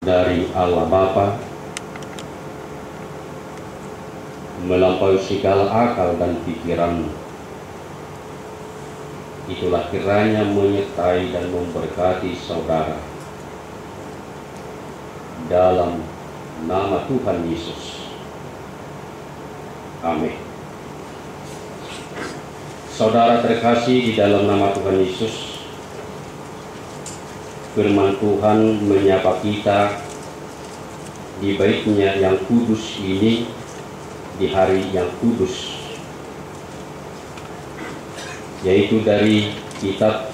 dari Allah Bapa, melampaui segala akal dan pikiranmu. Itulah kiranya menyertai dan memberkati saudara. Dalam nama Tuhan Yesus. Amin. Saudara terkasih di dalam nama Tuhan Yesus, firman Tuhan menyapa kita di baitnya yang kudus ini, di hari yang kudus, yaitu dari kitab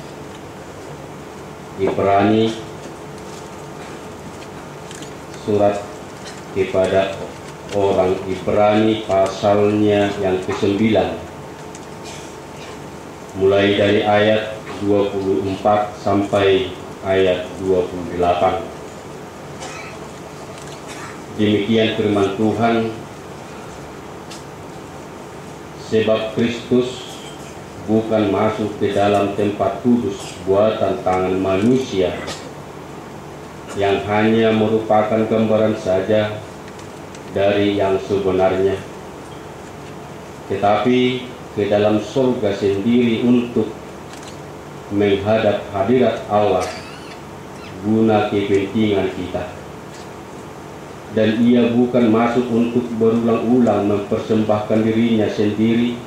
Ibrani, surat kepada orang Ibrani pasalnya yang ke-9, mulai dari ayat 24 sampai ayat 28. Demikian firman Tuhan, sebab Kristus bukan masuk ke dalam tempat kudus buatan tangan manusia, yang hanya merupakan gambaran saja dari yang sebenarnya, tetapi ke dalam surga sendiri untuk menghadap hadirat Allah guna kepentingan kita. Dan ia bukan masuk untuk berulang-ulang mempersembahkan dirinya sendiri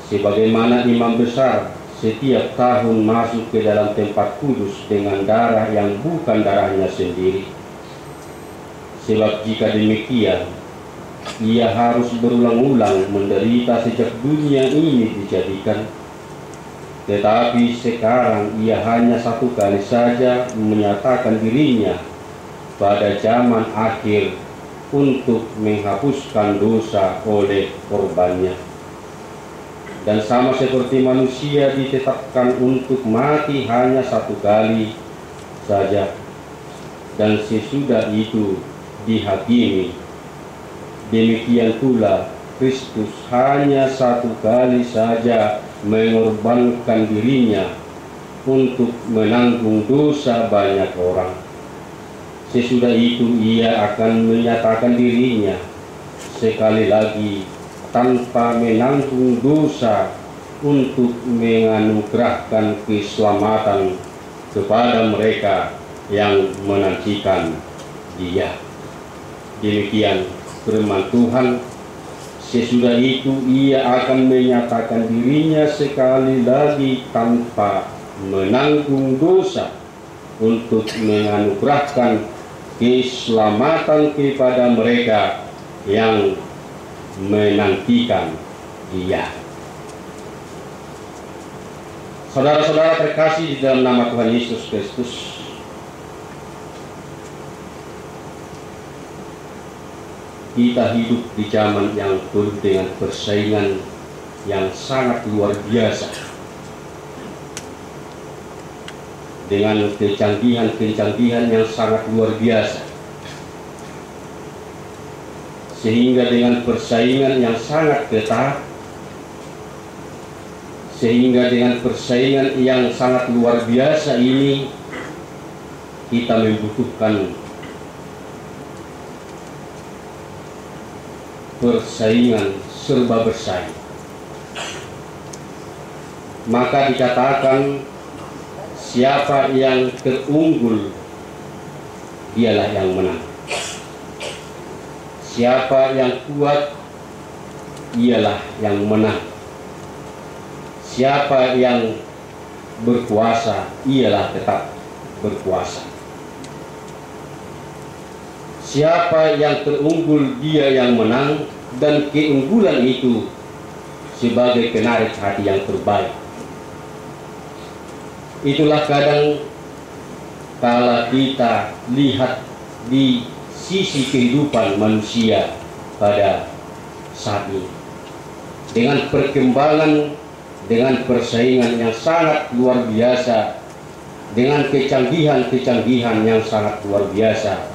sebagaimana imam besar setiap tahun masuk ke dalam tempat kudus dengan darah yang bukan darahnya sendiri. Sebab jika demikian, ia harus berulang-ulang menderita sejak dunia ini dijadikan. Tetapi sekarang ia hanya satu kali saja menyatakan dirinya pada zaman akhir untuk menghapuskan dosa oleh korbannya. Dan sama seperti manusia ditetapkan untuk mati hanya satu kali saja, dan sesudah itu dihakimi, demikian pula Kristus hanya satu kali saja mengorbankan dirinya untuk menanggung dosa banyak orang. Sesudah itu ia akan menyatakan dirinya sekali lagi tanpa menanggung dosa untuk menganugerahkan keselamatan kepada mereka yang menantikan Dia. Demikian firman Tuhan. Sesudah itu ia akan menyatakan dirinya sekali lagi tanpa menanggung dosa untuk menganugerahkan keselamatan kepada mereka yang menantikan Dia. Saudara-saudara terkasih di dalam nama Tuhan Yesus Kristus, kita hidup di zaman yang penuh dengan persaingan yang sangat luar biasa, dengan kecanggihan yang sangat luar biasa, sehingga dengan persaingan yang sangat ketat, sehingga dengan persaingan yang sangat luar biasa ini kita membutuhkan persaingan serba bersaing. Maka dikatakan siapa yang terunggul dialah yang menang. Siapa yang kuat ialah yang menang. Siapa yang berkuasa ialah tetap berkuasa. Siapa yang terunggul dia yang menang, dan keunggulan itu sebagai penarik hati yang terbaik. Itulah kadang kala kita lihat di sisi kehidupan manusia pada saat ini, dengan perkembangan, dengan persaingan yang sangat luar biasa, dengan kecanggihan yang sangat luar biasa,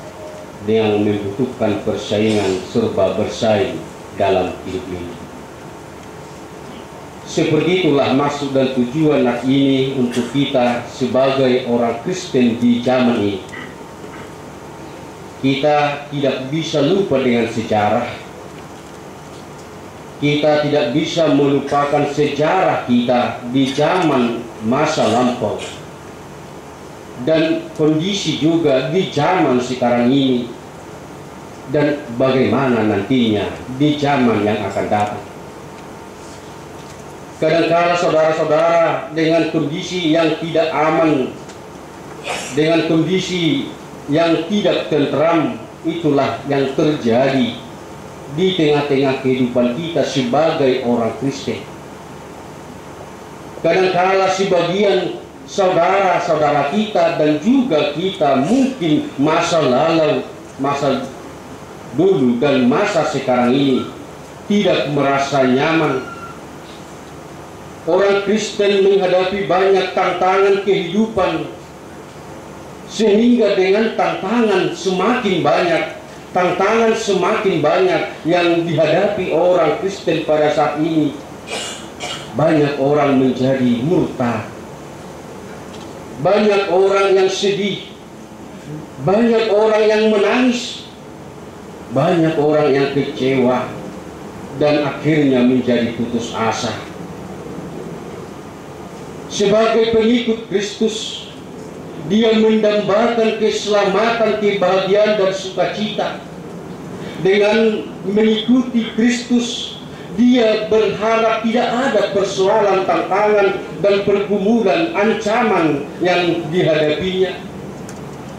yang membutuhkan persaingan serba bersaing dalam hidup ini. Seperti itulah maksud dan tujuan ayat ini untuk kita sebagai orang Kristen di zaman ini. Kita tidak bisa lupa dengan sejarah. Kita tidak bisa melupakan sejarah kita di zaman masa lampau. Dan kondisi juga di zaman sekarang ini. Dan bagaimana nantinya di zaman yang akan datang. Kadangkala saudara-saudara dengan kondisi yang tidak aman, dengan kondisi yang tidak tentram, itulah yang terjadi di tengah-tengah kehidupan kita sebagai orang Kristen. Kadangkala sebagian saudara-saudara kita dan juga kita mungkin masa lalu, masa dulu dan masa sekarang ini tidak merasa nyaman. Orang Kristen menghadapi banyak tantangan kehidupan, sehingga dengan tantangan semakin banyak yang dihadapi orang Kristen pada saat ini, banyak orang menjadi murtad, banyak orang yang sedih, banyak orang yang menangis, banyak orang yang kecewa, dan akhirnya menjadi putus asa. Sebagai pengikut Kristus, dia mendambakan keselamatan, kebahagiaan, dan sukacita. Dengan mengikuti Kristus, dia berharap tidak ada persoalan, tantangan, dan pergumulan, ancaman yang dihadapinya.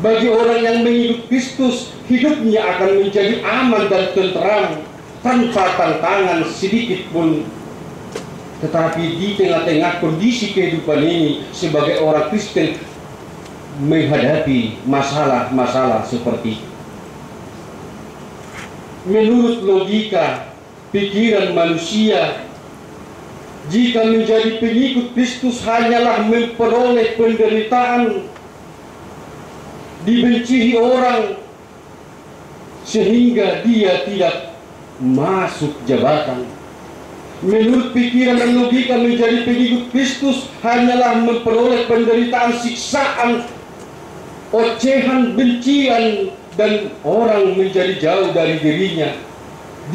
Bagi orang yang mengikut Kristus, hidupnya akan menjadi aman dan tentram, tanpa tantangan sedikit pun. Tetapi di tengah-tengah kondisi kehidupan ini, sebagai orang Kristen menghadapi masalah-masalah seperti itu. Menurut logika pikiran manusia, jika menjadi pengikut Kristus hanyalah memperoleh penderitaan, dibenci orang, sehingga dia tidak masuk jabatan. Menurut pikiran dan logika, menjadi pengikut Kristus hanyalah memperoleh penderitaan, siksaan, ocehan, bencian, dan orang menjadi jauh dari dirinya.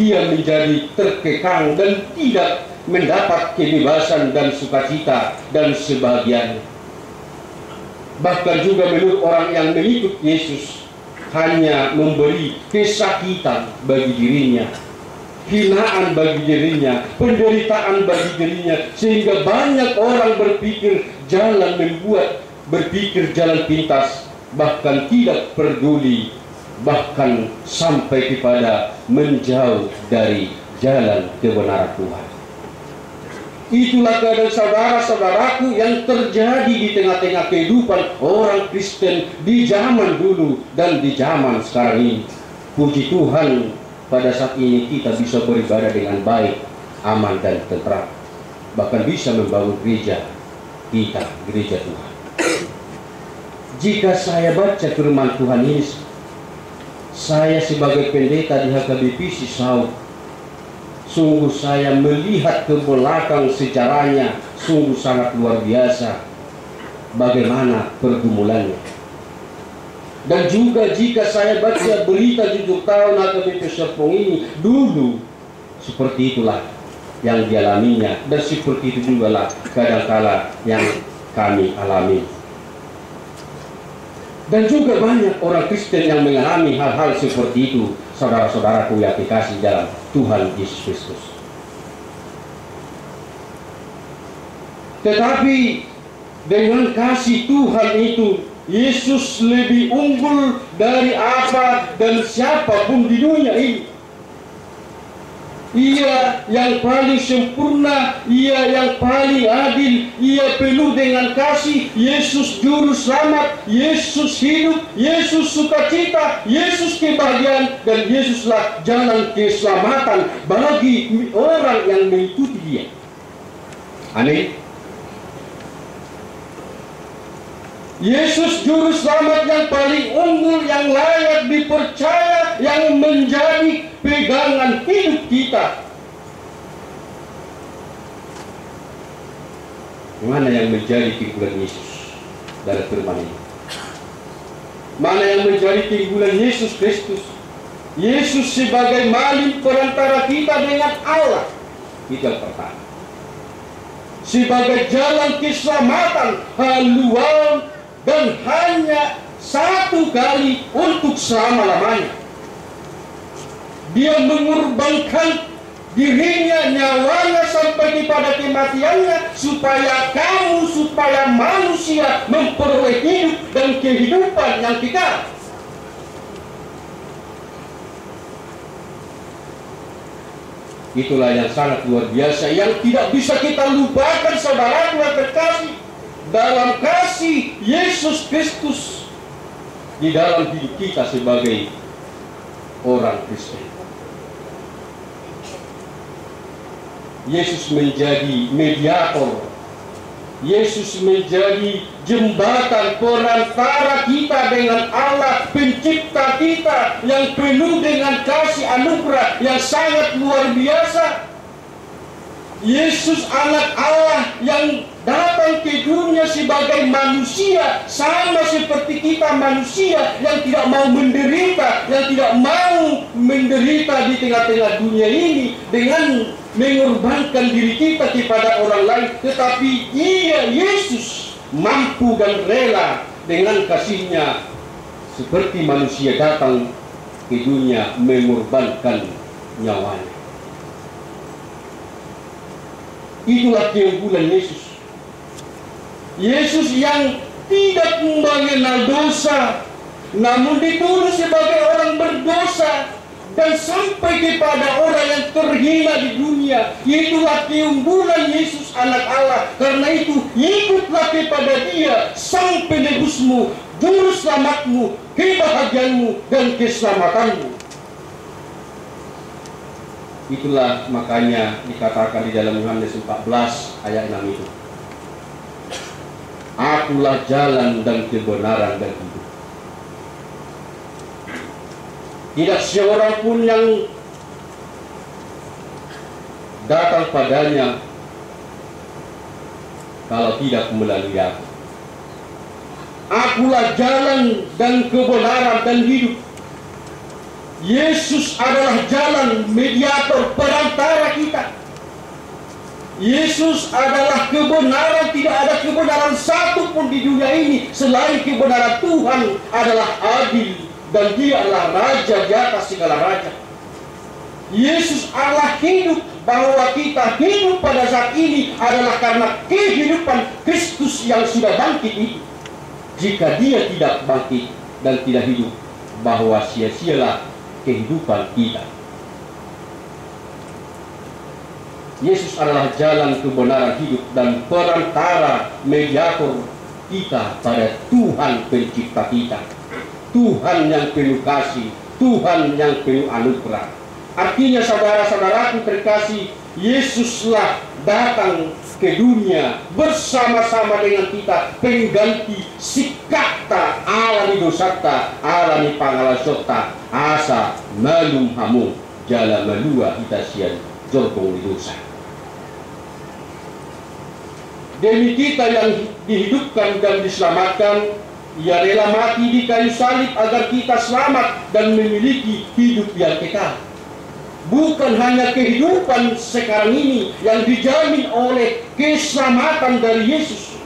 Dia menjadi terkekang dan tidak mendapat kebebasan dan sukacita dan sebahagiaan. Bahkan juga menurut orang yang mengikut Yesus, hanya memberi kesakitan bagi dirinya, hinaan bagi dirinya, penderitaan bagi dirinya, sehingga banyak orang berpikir jalan pintas, bahkan tidak peduli, bahkan sampai kepada menjauh dari jalan kebenaran Tuhan. Itulah keadaan saudara-saudaraku yang terjadi di tengah-tengah kehidupan orang Kristen di zaman dulu dan di zaman sekarang ini. Puji Tuhan, pada saat ini kita bisa beribadah dengan baik, aman dan tentram, bahkan bisa membangun gereja kita, gereja Tuhan. Jika saya baca firman Tuhan ini, saya sebagai pendeta di HKBP Saud, sungguh saya melihat ke belakang sejarahnya, sungguh sangat luar biasa bagaimana pergumulannya. Dan juga jika saya baca berita 7 tahun HKBP Serpong ini, dulu seperti itulah yang dialaminya, dan seperti itu juga lah kadangkala yang kami alami. Dan juga banyak orang Kristen yang mengalami hal-hal seperti itu, saudara-saudaraku yang dikasihi dalam Tuhan Yesus Kristus. Tetapi dengan kasih Tuhan itu, Yesus lebih unggul dari apa dan siapapun di dunia ini. Ia yang paling sempurna, Ia yang paling adil, Ia penuh dengan kasih. Yesus juru selamat, Yesus hidup, Yesus sukacita, Yesus kebahagiaan, dan Yesuslah jalan keselamatan bagi orang yang mengikuti Dia. Amin. Yesus juru selamat yang paling unggul, yang layak dipercaya, yang menjadi pegangan hidup kita. Mana yang menjadi figuran Yesus dalam firman ini? Mana yang menjadi keunggulan Yesus Kristus? Yesus sebagai malin perantara kita dengan Allah. Itu yang pertama. Sebagai jalan keselamatan haluan dan hanya satu kali untuk selama-lamanya. Dia mengorbankan dirinya, nyawanya sampai kepada kematiannya, supaya kamu, supaya manusia memperoleh hidup dan kehidupan yang kekal. Itulah yang sangat luar biasa, yang tidak bisa kita lupakan, saudara yang terkasih, dalam kasih Yesus Kristus di dalam hidup kita sebagai orang Kristen. Yesus menjadi mediator. Yesus menjadi jembatan perantara kita dengan Allah pencipta kita, yang penuh dengan kasih anugerah yang sangat luar biasa. Yesus anak Allah yang datang ke dunia sebagai manusia, sama seperti kita manusia yang tidak mau menderita, yang tidak mau menderita di tengah-tengah dunia ini dengan mengorbankan diri kita kepada orang lain. Tetapi Ia, Yesus, mampu dan rela dengan kasih-Nya seperti manusia datang ke dunia mengorbankan nyawanya. Itulah keunggulan Yesus. Yesus yang tidak mengenal dosa, namun ditulis sebagai orang berdosa dan sampai kepada orang yang terhina di dunia. Itulah keunggulan Yesus anak Allah. Karena itu ikutlah kepada Dia, Sang Penebusmu, Juru Selamatmu, kebahagiaanmu dan keselamatanmu. Itulah makanya dikatakan di dalam Yohanes 14 ayat 6 itu, Akulah jalan dan kebenaran dan hidup. Tidak seorang pun yang datang padanya kalau tidak melalui aku. Akulah jalan dan kebenaran dan hidup. Yesus adalah jalan mediator perantara kita. Yesus adalah kebenaran. Tidak ada kebenaran satu pun di dunia ini selain kebenaran Tuhan adalah adil, dan Dia adalah Raja di atas segala raja. Yesus Allah hidup. Bahwa kita hidup pada saat ini adalah karena kehidupan Kristus yang sudah bangkit itu. Jika Dia tidak bangkit dan tidak hidup, bahwa sia-sialah kehidupan kita. Yesus adalah jalan kebenaran hidup dan perantara mediator kita pada Tuhan pencipta kita. Tuhan yang penuh kasih, Tuhan yang penuh anugerah. Artinya saudara-saudaraku terkasih, Yesuslah datang ke dunia bersama-sama dengan kita, pengganti sikapta alami dosakta, alami pangalasokta, asa malum hamu, jala malua hitasian jorgong dosa. Demi kita yang dihidupkan dan diselamatkan, Ia rela mati di kayu salib agar kita selamat dan memiliki hidup yang kekal. Bukan hanya kehidupan sekarang ini yang dijamin oleh keselamatan dari Yesus.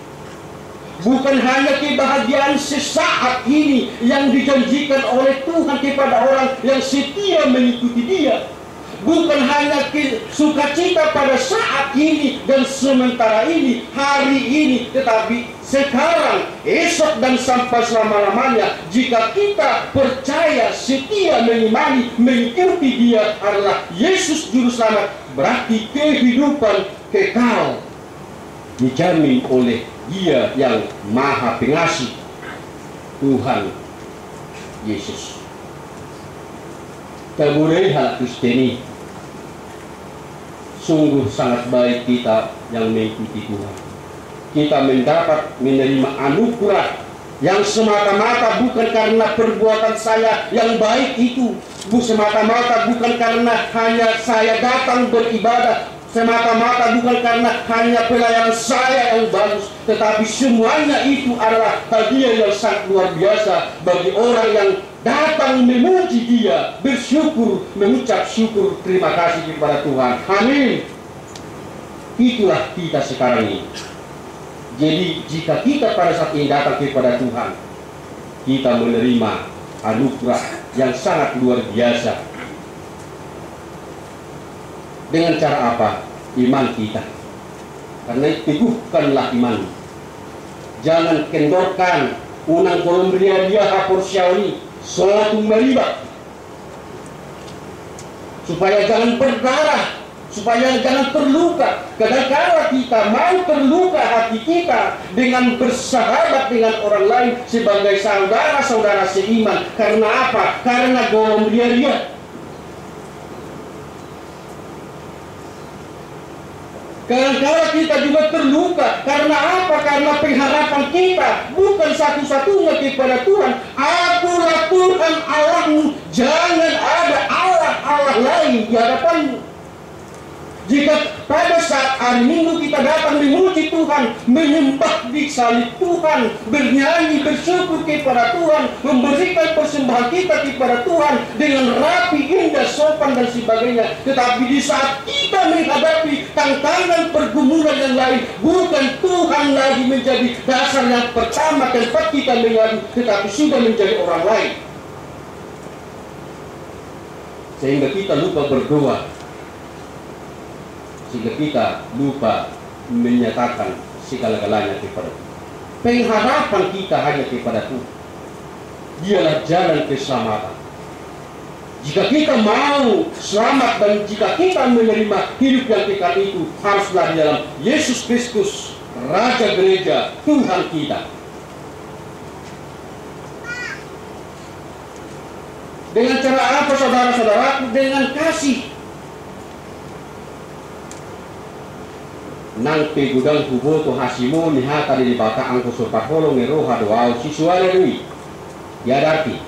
Bukan hanya kebahagiaan sesaat ini yang dijanjikan oleh Tuhan kepada orang yang setia mengikuti Dia. Bukan hanya sukacita pada saat ini dan sementara ini, hari ini, tetapi sekarang, esok dan sampai selama-lamanya. Jika kita percaya, setia mengimani, mengikuti Dia adalah Yesus Juru Selamat, berarti kehidupan kekal dijamin oleh Dia yang Maha Pengasih, Tuhan Yesus. Taburai hal Kristeni, sungguh sangat baik kita yang mengikuti Tuhan. Kita mendapat menerima anugerah yang semata-mata bukan karena perbuatan saya yang baik itu, semata-mata bukan karena hanya saya datang beribadah, semata-mata bukan karena hanya pelayanan saya yang bagus, tetapi semuanya itu adalah hadiah yang sangat luar biasa bagi orang yang datang memuji Dia, bersyukur, mengucap syukur, terima kasih kepada Tuhan. Amin. Itulah kita sekarang ini. Jadi jika kita pada saat ini datang kepada Tuhan, kita menerima anugerah yang sangat luar biasa. Dengan cara apa? Iman kita. Karena teguhkanlah iman. Jangan kendorkan unang kolombria dia hapor siauni suatu meribat. Supaya jangan berdarah, supaya jangan terluka. Kadang-kadang kita mau terluka hati kita dengan bersahabat dengan orang lain sebagai saudara-saudara seiman. Karena apa? Karena kolombria dia. Kadang-kadang kita juga terluka. Karena apa? Karena pengharapan kita bukan satu-satunya kepada Tuhan. Akulah Tuhan Allahmu. Jangan ada Allah lain di hadapanmu. Jika pada saat hari Minggu kita datang memuji Tuhan, menyembah di salib Tuhan, bernyanyi, bersyukur kepada Tuhan, memberikan persembahan kita kepada Tuhan dengan rapi, indah, sopan dan sebagainya. Tetapi di saat kita menghadapi tantangan pergumulan yang lain, bukan Tuhan lagi menjadi dasar yang pertama tempat kita mengadu, tetapi sudah menjadi orang lain. Sehingga kita lupa berdoa, sehingga kita lupa menyatakan segala-galanya kepada Tuhan. Pengharapan kita hanya kepada Tuhan. Dialah jalan keselamatan. Jika kita mau selamat dan jika kita menerima hidup yang kekal itu, haruslah di dalam Yesus Kristus, Raja Gereja, Tuhan kita. Dengan cara apa, saudara-saudaraku? Dengan kasih. Nang pegudang huboto hasimo ni hata di bata angko sopakolo ngeroha doao siswale lui yadarti.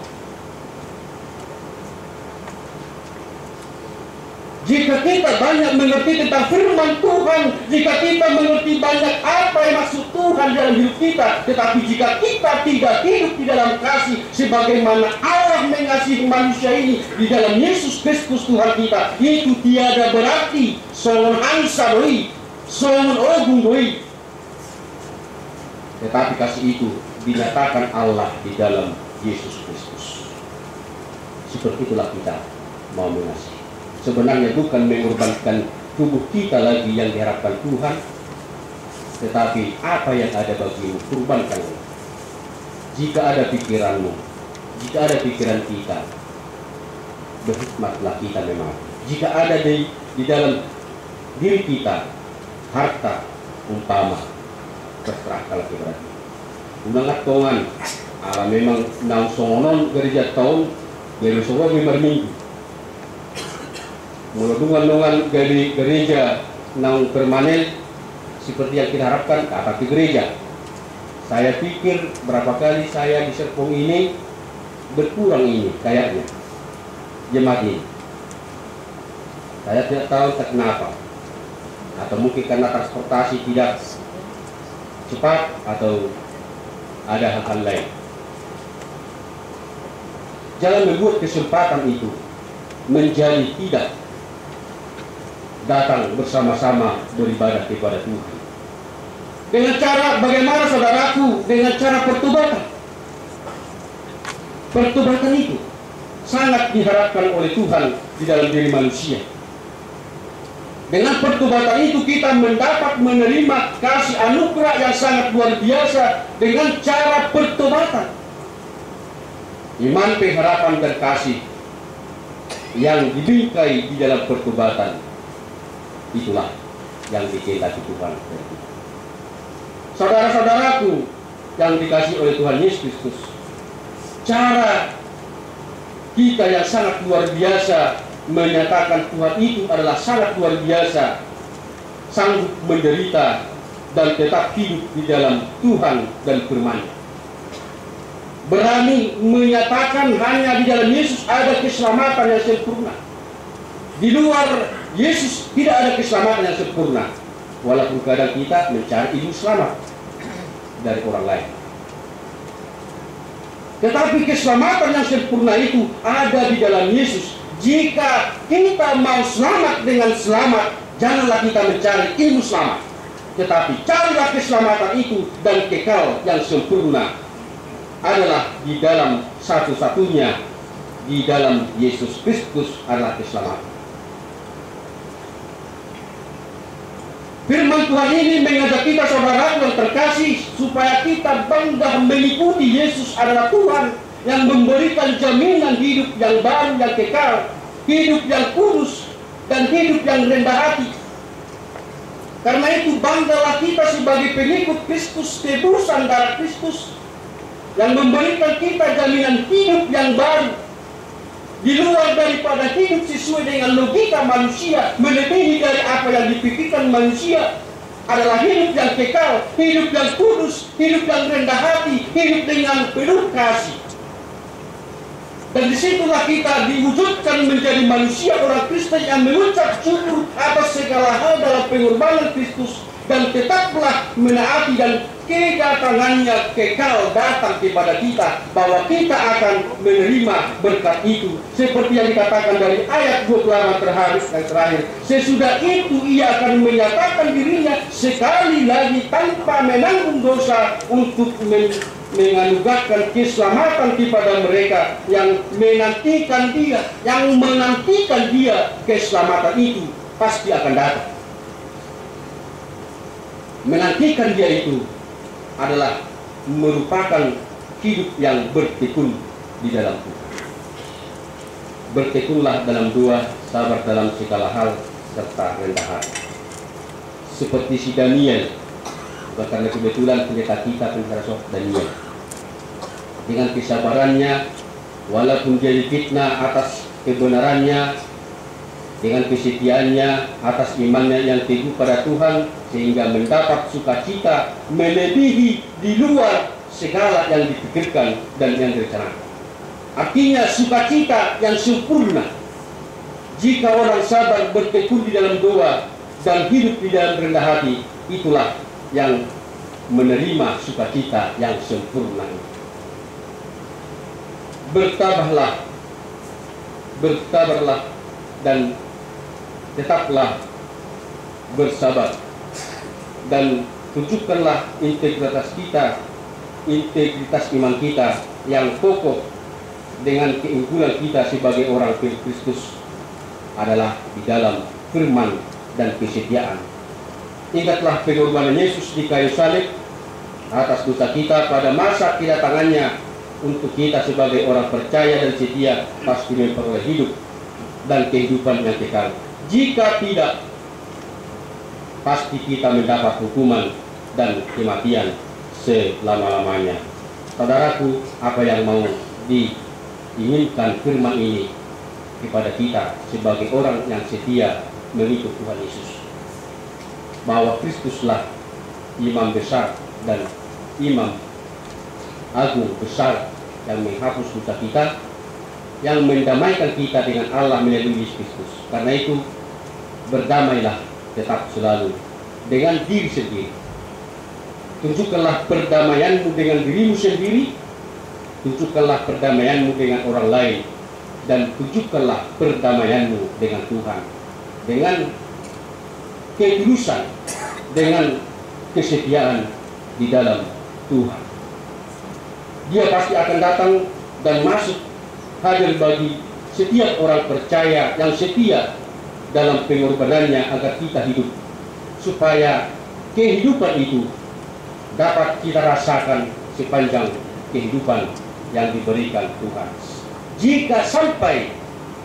Jika kita banyak mengerti tentang firman Tuhan, jika kita mengerti banyak apa yang maksud Tuhan dalam hidup kita, tetapi jika kita tidak hidup di dalam kasih sebagaimana Allah mengasihi manusia ini di dalam Yesus Kristus Tuhan kita, itu tiada berarti songon angsa doi, songon ogung doi. Tetapi kasih itu dinyatakan Allah di dalam Yesus Kristus. Seperti itulah kita mau mengasihi. Sebenarnya bukan mengorbankan tubuh kita lagi yang diharapkan Tuhan, tetapi apa yang ada bagimu, kurbankan. Jika ada pikiranmu, jika ada pikiran kita, berhikmatlah kita memang. Jika ada di dalam diri kita harta umpama, berserahkanlah kepada Tuhan. Unang tongan, memang nang songonon gereja tahun, dari semua memang minggu. Mulai dari gereja nang permanen seperti yang kita harapkan, kata ke gereja. Saya pikir berapa kali saya di Serpong ini berkurang ini kayaknya jemaat ini. Saya tidak tahu kenapa, atau mungkin karena transportasi tidak cepat atau ada hal-hal lain. Jangan membuat kesempatan itu menjadi tidak datang bersama-sama beribadah kepada Tuhan. Dengan cara bagaimana, saudaraku? Dengan cara pertobatan. Pertobatan itu sangat diharapkan oleh Tuhan di dalam diri manusia. Dengan pertobatan itu kita mendapat menerima kasih anugerah yang sangat luar biasa dengan cara pertobatan. Iman, pengharapan, dan kasih yang dibingkai di dalam pertobatan, itulah yang dikehendaki Tuhan. Saudara-saudaraku yang dikasihi oleh Tuhan Yesus Kristus, cara kita yang sangat luar biasa menyatakan Tuhan itu adalah sangat luar biasa, sanggup menderita dan tetap hidup di dalam Tuhan dan firman-Nya. Berani menyatakan hanya di dalam Yesus ada keselamatan yang sempurna. Di luar Yesus tidak ada keselamatan yang sempurna. Walaupun kadang kita mencari ilmu selamat dari orang lain. Tetapi keselamatan yang sempurna itu ada di dalam Yesus. Jika kita mau selamat dengan selamat, janganlah kita mencari ilmu selamat, tetapi carilah keselamatan itu dan kekal yang sempurna adalah di dalam satu-satunya, di dalam Yesus Kristus adalah keselamatan. Firman Tuhan ini mengajak kita, saudara yang terkasih, supaya kita bangga mengikuti Yesus adalah Tuhan yang memberikan jaminan hidup yang baru, yang kekal, hidup yang kudus, dan hidup yang rendah hati. Karena itu banggalah kita sebagai pengikut Kristus, tebusan darah Kristus, yang memberikan kita jaminan hidup yang baru, di luar daripada hidup sesuai dengan logika manusia, melebihi dari apa yang dipikirkan manusia, adalah hidup yang kekal, hidup yang kudus, hidup yang rendah hati, hidup dengan penuh kasih. Dan disitulah kita diwujudkan menjadi manusia orang Kristen yang mengucap syukur atas segala hal dalam pengorbanan Kristus, dan tetaplah menaati dan kedatangannya kekal datang kepada kita, bahwa kita akan menerima berkat itu. Seperti yang dikatakan dari ayat 28 terakhir, sesudah itu ia akan menyatakan dirinya sekali lagi tanpa menanggung dosa untuk menganugerahkan keselamatan kepada mereka yang menantikan dia, keselamatan itu pasti akan datang. Menantikan dia itu adalah merupakan hidup yang bertekun di dalam Tuhan. Bertekunlah dalam doa, sabar dalam segala hal, serta rendah hati. Seperti si Daniel, karena kebetulan pendeta kita penjara Daniel, dengan kesabarannya, walaupun jadi fitnah atas kebenarannya, dengan kesetiaannya atas imannya yang teguh pada Tuhan, sehingga mendapat sukacita melebihi di luar segala yang dipikirkan dan yang direncanakan. Artinya sukacita yang sempurna. Jika orang sabar bertekun di dalam doa dan hidup di dalam rendah hati, itulah yang menerima sukacita yang sempurna. Bertabarlah dan tetaplah bersabar, dan tunjukkanlah integritas iman kita yang kokoh dengan keunggulan kita sebagai orang Kristus adalah di dalam firman dan kesetiaan. Ingatlah pengorbanan Yesus di kayu salib atas dosa kita pada masa kedatangannya, untuk kita sebagai orang percaya dan setia pasti memperoleh hidup dan kehidupan yang kekal. Jika tidak, pasti kita mendapat hukuman dan kematian selama-lamanya. Saudaraku, apa yang mau diinginkan firman ini kepada kita sebagai orang yang setia mengikut Tuhan Yesus, bahwa Kristuslah imam besar dan imam agung besar yang menghapus dosa kita, yang mendamaikan kita dengan Allah melalui Yesus Kristus. Karena itu, berdamailah tetap selalu dengan diri sendiri. Tunjukkanlah perdamaianmu dengan dirimu sendiri, tunjukkanlah perdamaianmu dengan orang lain, dan tunjukkanlah perdamaianmu dengan Tuhan, dengan ketulusan, dengan kesetiaan di dalam Tuhan. Dia pasti akan datang dan masuk hadir bagi setiap orang percaya yang setia dalam pengorbanannya agar kita hidup, supaya kehidupan itu dapat kita rasakan sepanjang kehidupan yang diberikan Tuhan. Jika sampai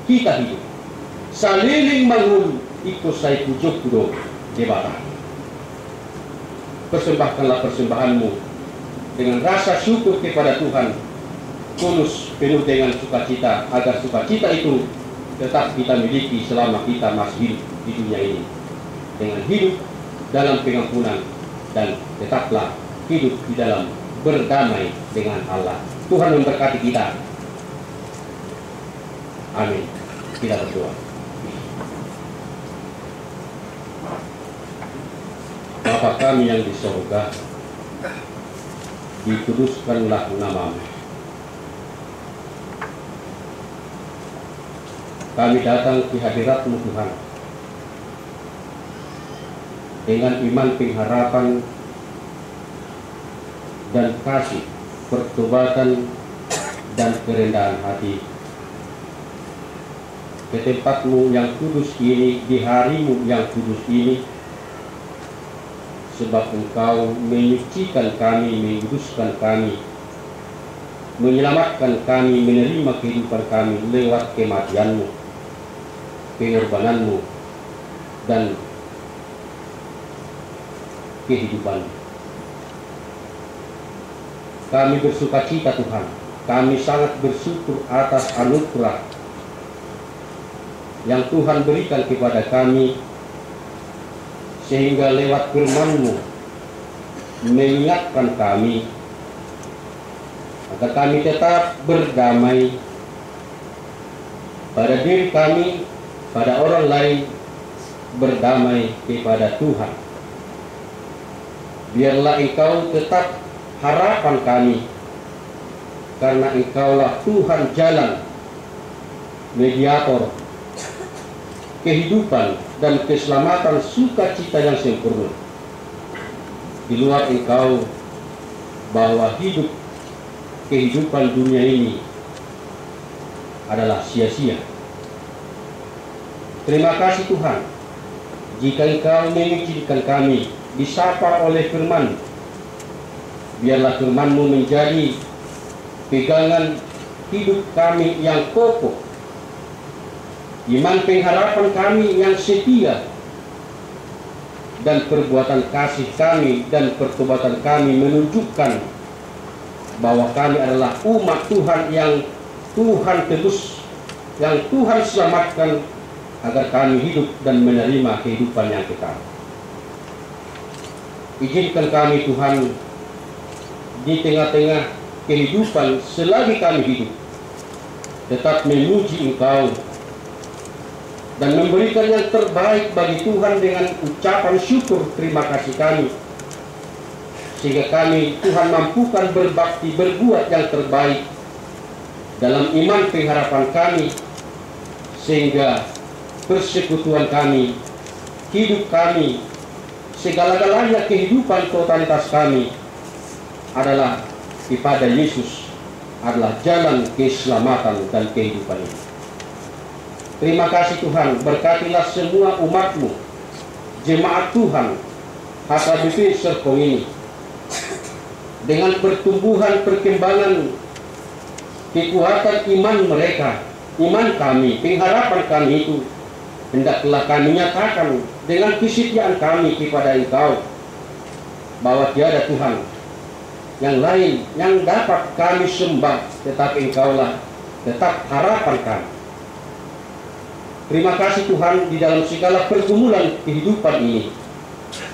kita hidup saliling mangun ikut saya pujuk kudo jebatan, persembahkanlah persembahanmu dengan rasa syukur kepada Tuhan, tulus penuh dengan sukacita, agar sukacita itu tetap kita miliki selama kita masih hidup di dunia ini, dengan hidup dalam pengampunan dan tetaplah hidup di dalam berdamai dengan Allah. Tuhan memberkati kita. Amin. Kita berdoa. Bapa kami yang di sorga, dikuduskanlah namamu. Kami datang di hadirat-Mu Tuhan dengan iman pengharapan dan kasih, pertobatan dan kerendahan hati ke tempat-Mu yang kudus ini, di hari-Mu yang kudus ini, sebab Engkau menyucikan kami, menguduskan kami, menyelamatkan kami, menerima kehidupan kami lewat kematian-Mu, pengorbanan-Mu, dan kehidupan. Kami bersukacita Tuhan, kami sangat bersyukur atas anugerah yang Tuhan berikan kepada kami, sehingga lewat firman-Mu mengingatkan kami agar kami tetap berdamai pada diri kami, pada orang lain, berdamai kepada Tuhan. Biarlah Engkau tetap harapan kami, karena Engkaulah Tuhan jalan, mediator kehidupan dan keselamatan, sukacita yang sempurna. Di luar Engkau, bahwa kehidupan dunia ini adalah sia-sia. Terima kasih Tuhan, jika Engkau mengizinkan kami disapa oleh firman. Biarlah firman-Mu menjadi pegangan hidup kami yang kokoh, iman pengharapan kami yang setia, dan perbuatan kasih kami dan pertobatan kami menunjukkan bahwa kami adalah umat Tuhan yang Tuhan tebus, yang Tuhan selamatkan, agar kami hidup dan menerima kehidupan yang kekal. Izinkan kami Tuhan, di tengah-tengah kehidupan selagi kami hidup, tetap memuji Engkau dan memberikan yang terbaik bagi Tuhan dengan ucapan syukur terima kasih kami, sehingga kami Tuhan mampukan berbakti, berbuat yang terbaik dalam iman pengharapan kami, sehingga persekutuan kami, hidup kami, segala-galanya kehidupan totalitas kami adalah kepada Yesus, adalah jalan keselamatan dan kehidupan ini. Terima kasih Tuhan, berkatilah semua umat-Mu, jemaat Tuhan HKBP Serpong ini, dengan pertumbuhan, perkembangan, kekuatan iman mereka, iman kami, pengharapan kami itu, hendaklah kami nyatakan dengan kesetiaan kami kepada Engkau, bahwa tiada Tuhan yang lain yang dapat kami sembah, tetapi Engkaulah tetap harapan kami. Terima kasih Tuhan, di dalam segala pergumulan kehidupan ini,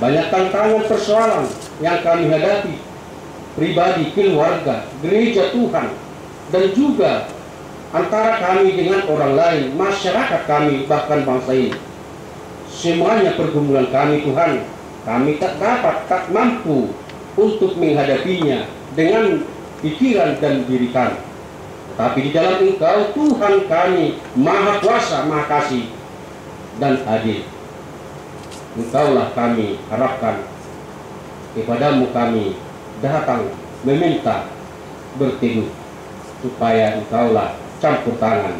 banyak tantangan persoalan yang kami hadapi, pribadi, keluarga, gereja Tuhan, dan juga antara kami dengan orang lain, masyarakat kami, bahkan bangsa ini. Semuanya pergumulan kami Tuhan, kami tak dapat, tak mampu untuk menghadapinya dengan pikiran dan diri kami. Tapi di dalam Engkau Tuhan kami, Maha Kuasa, Maha Kasih, dan adil. Engkaulah kami harapkan, kepadamu kami datang meminta, berteduh, supaya Engkaulah campur tangan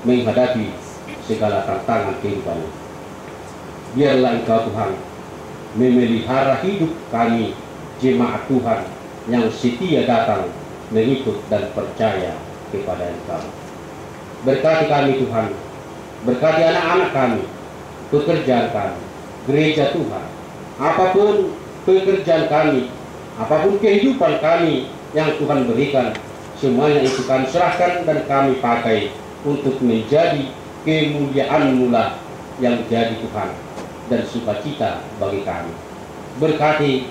menghadapi segala tantangan kehidupan. Biarlah Engkau Tuhan memelihara hidup kami, jemaat Tuhan yang setia datang mengikut dan percaya kepada Engkau. Berkati kami Tuhan, berkati anak-anak kami, pekerjaan kami, gereja Tuhan, apapun pekerjaan kami, apapun kehidupan kami yang Tuhan berikan, semuanya itu kami serahkan dan kami pakai untuk menjadi kemuliaan-Mu lah yang jadi Tuhan dan sukacita bagi kami. Berkati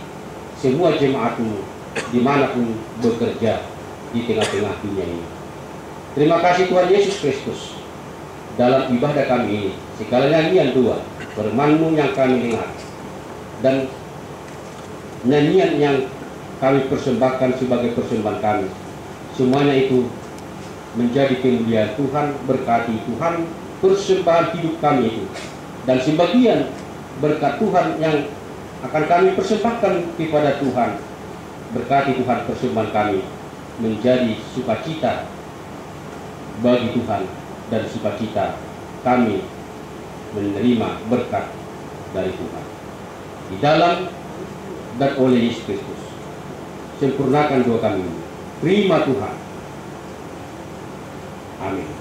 semua jemaat-Mu dimanapun bekerja di tengah-tengah dunia ini. Terima kasih Tuhan Yesus Kristus, dalam ibadah kami ini, segala nyanyian doa, firman-Mu yang kami dengar, dan nyanyian yang kami persembahkan sebagai persembahan kami, semuanya itu menjadi kemuliaan Tuhan, berkati Tuhan persembahan hidup kami itu. Dan sebagian berkat Tuhan yang akan kami persembahkan kepada Tuhan, berkati Tuhan persembahan kami menjadi sukacita bagi Tuhan, dan sukacita kami menerima berkat dari Tuhan di dalam dan oleh Yesus Kristus. Sempurnakan doa kami ini. Terima Tuhan. Amin.